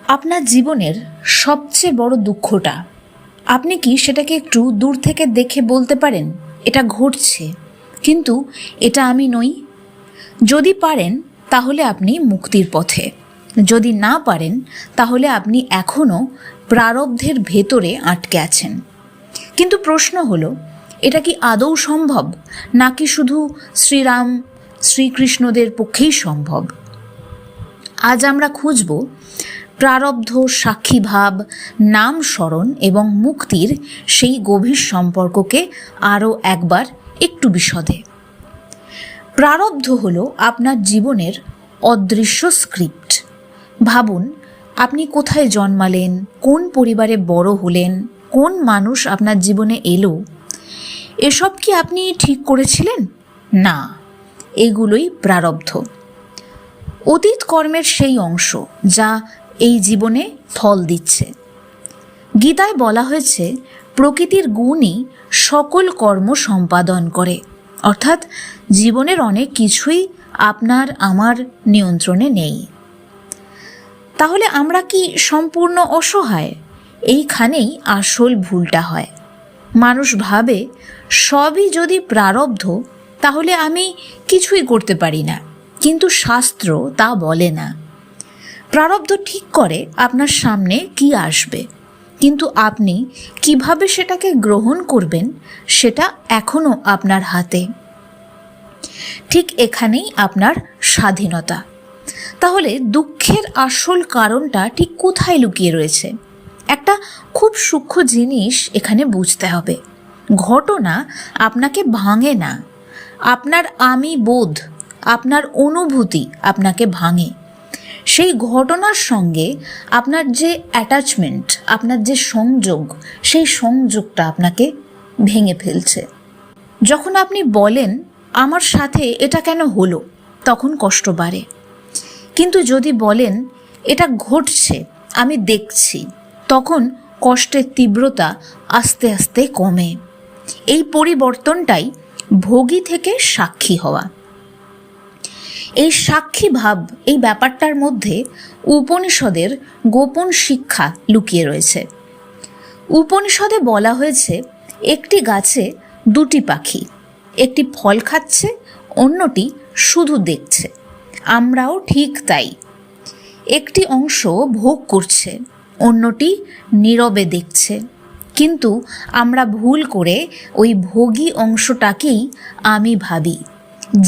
আপনার জীবনের সবচেয়ে বড় দুঃখটা, আপনি কি সেটাকে একটু দূর থেকে দেখে বলতে পারেন এটা ঘটছে, কিন্তু এটা আমি নই? যদি পারেন তাহলে আপনি মুক্তির পথে, যদি না পারেন তাহলে আপনি এখনও প্রারব্ধের ভেতরে আটকে আছেন। কিন্তু প্রশ্ন হলো, এটা কি আদৌ সম্ভব, নাকি শুধু শ্রীরাম শ্রীকৃষ্ণদের পক্ষেই সম্ভব? আজ আমরা খুঁজব প্রারব্ধ, সাক্ষীভাব, নাম স্মরণ এবং মুক্তির সেই গভীর সম্পর্ককে আরও একবার একটু বিশদে। প্রারব্ধ হলো আপনার জীবনের অদৃশ্য স্ক্রিপ্ট। ভাবুন, আপনি কোথায় জন্মালেন, কোন পরিবারে বড় হলেন, কোন মানুষ আপনার জীবনে এলো, এসব কি আপনি ঠিক করেছিলেন? না, এগুলোই প্রারব্ধ। অতীত কর্মের সেই অংশ যা এই জীবনে ফল দিচ্ছে। গীতায় বলা হয়েছে, প্রকৃতির গুণই সকল কর্ম সম্পাদন করে। অর্থাৎ জীবনের অনেক কিছুই আপনার আমার নিয়ন্ত্রণে নেই। তাহলে আমরা কি সম্পূর্ণ অসহায়? এইখানেই আসল ভুলটা হয়। মানুষ ভাবে সবই যদি প্রারব্ধ তাহলে আমি কিছুই করতে পারি না, কিন্তু শাস্ত্র তা বলে না। প্রারব্ধ ঠিক করে আপনার সামনে কি আসবে, কিন্তু আপনি কিভাবে সেটাকে গ্রহণ করবেন সেটা এখনও আপনার হাতে। ঠিক এখানেই আপনার স্বাধীনতা। তাহলে দুঃখের আসল কারণটা ঠিক কোথায় লুকিয়ে রয়েছে? একটা খুব সূক্ষ্ম জিনিস এখানে বুঝতে হবে। ঘটনা আপনাকে ভাঙে না, আপনার আমি বোধ, আপনার অনুভূতি আপনাকে ভাঙে। সেই ঘটনার সঙ্গে আপনার যে অ্যাটাচমেন্ট, আপনার যে সংযোগ, সেই সংযোগটা আপনাকে ভেঙে ফেলছে। যখন আপনি বলেন আমার সাথে এটা কেন হলো, তখন কষ্ট বাড়ে। কিন্তু যদি বলেন এটা ঘটছে, আমি দেখছি, তখন কষ্টের তীব্রতা আস্তে আস্তে কমে। এই পরিবর্তনটাই ভোগী থেকে সাক্ষী হওয়া। এই সাক্ষী ভাব, এই ব্যাপারটার মধ্যে উপনিষদের গোপন শিক্ষা লুকিয়ে রয়েছে। উপনিষদে বলা হয়েছে, একটি গাছে দুটি পাখি, একটি ফল খাচ্ছে, অন্যটি শুধু দেখছে। আমরাও ঠিক তাই। একটি অংশ ভোগ করছে, অন্যটি নীরবে দেখছে। কিন্তু আমরা ভুল করে ওই ভোগী অংশটাকেই আমি ভাবি।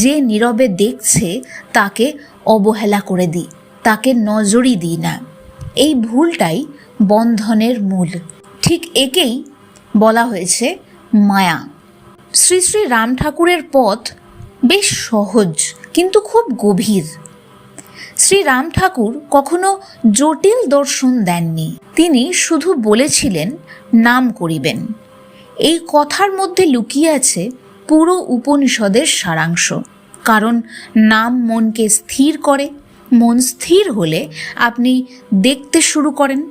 যে নীরবে দেখছে তাকে অবহেলা করে দিই, তাকে নজরই দিই না। এই ভুলটাই বন্ধনের মূল। ঠিক একেই বলা হয়েছে মায়া। শ্রী শ্রী রাম ঠাকুরের পথ বেশ সহজ, কিন্তু খুব গভীর। শ্রী রাম ঠাকুর কখনো জটিল দর্শন দেননি। তিনি শুধু বলেছিলেন, নাম করিবেন। এই কথার মধ্যে লুকিয়ে আছে পুরো উপনিষদের সারাংশ। কারণ নাম মনকে স্থির করে। মন স্থির হলে আপনি দেখতে শুরু করেন।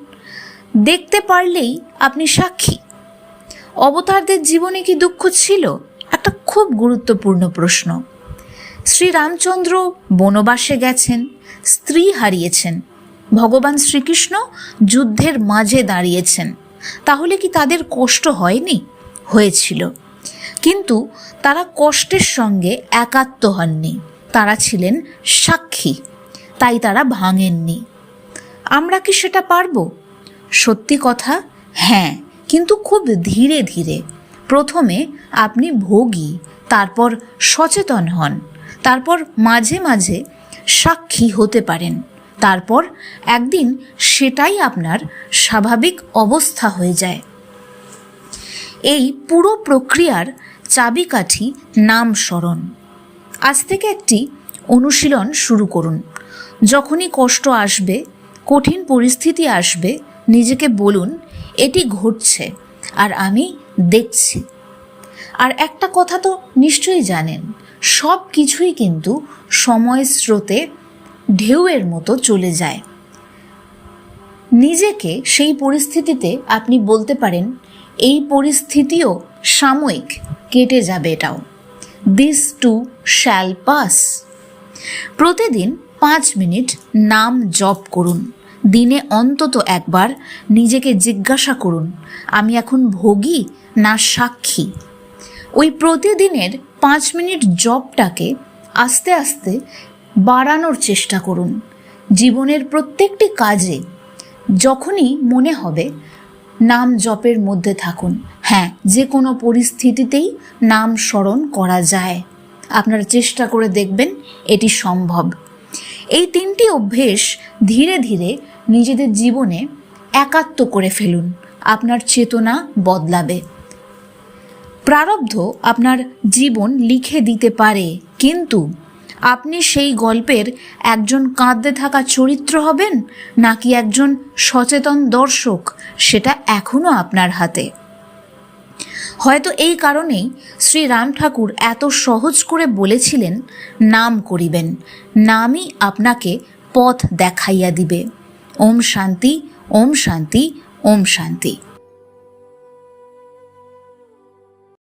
দেখতে পারলেই আপনি সাক্ষী। অবতারদের জীবনে কি দুঃখ ছিল? একটা খুব গুরুত্বপূর্ণ প্রশ্ন। শ্রীরামচন্দ্র বনবাসে গেছেন, স্ত্রী হারিয়েছেন। ভগবান শ্রীকৃষ্ণ যুদ্ধের মাঝে দাঁড়িয়েছেন। তাহলে কি তাদের কষ্ট হয়নি? হয়েছিল। কিন্তু তারা কষ্টের সঙ্গে একাত্ম হননি, তারা ছিলেন সাক্ষী। তাই তারা ভাঙেননি। আমরা কি সেটা পারবো? সত্যি কথা, হ্যাঁ, কিন্তু খুব ধীরে ধীরে। প্রথমে আপনি ভোগী, তারপর সচেতন হন, তারপর মাঝে মাঝে সাক্ষী হতে পারেন, তারপর একদিন সেটাই আপনার স্বাভাবিক অবস্থা হয়ে যায়। এই পুরো প্রক্রিয়ার চাবিকাঠি নাম স্মরণ। আজ থেকে একটি অনুশীলন শুরু করুন। যখনই কষ্ট আসবে, কঠিন পরিস্থিতি আসবে, নিজেকে বলুন, এটি ঘটছে আর আমি দেখছি। আর একটা কথা তো নিশ্চয়ই জানেন, সব কিছুই কিন্তু সময়ের স্রোতে ঢেউয়ের মতো চলে যায়। নিজেকে সেই পরিস্থিতিতে আপনি বলতে পারেন, এই পরিস্থিতিও সাময়িক, কেটে যাবে এটাও। This too shall pass. প্রতিদিন 5 মিনিট নাম জপ করুন। দিনে অন্তত একবার নিজেকে জিজ্ঞাসা করুন, আমি এখন ভোগী না সাক্ষী? ওই প্রতিদিনের 5 মিনিট জপটাকে আস্তে আস্তে বাড়ানোর চেষ্টা করুন। জীবনের প্রত্যেকটি কাজে যখনই মনে হবে নাম জপের মধ্যে থাকুন। হ্যাঁ, যে কোনো পরিস্থিতিতেই নাম স্মরণ করা যায়। আপনারা চেষ্টা করে দেখবেন এটি সম্ভব। এই 3টি অভ্যেস ধীরে ধীরে নিজেদের জীবনে একাত্ম করে ফেলুন। আপনার চেতনা বদলাবে। প্রারব্ধ আপনার জীবন লিখে দিতে পারে, কিন্তু আপনি সেই গল্পের একজন কাঁদতে থাকা চরিত্র হবেন নাকি একজন সচেতন দর্শক, সেটা এখনও আপনার হাতে। হয়তো এই কারণেই শ্রী রাম ঠাকুর এত সহজ করে বলেছিলেন, নাম করিবেন, নামই আপনাকে পথ দেখাইয়া দিবে। ওম শান্তি, ওম শান্তি, ওম শান্তি।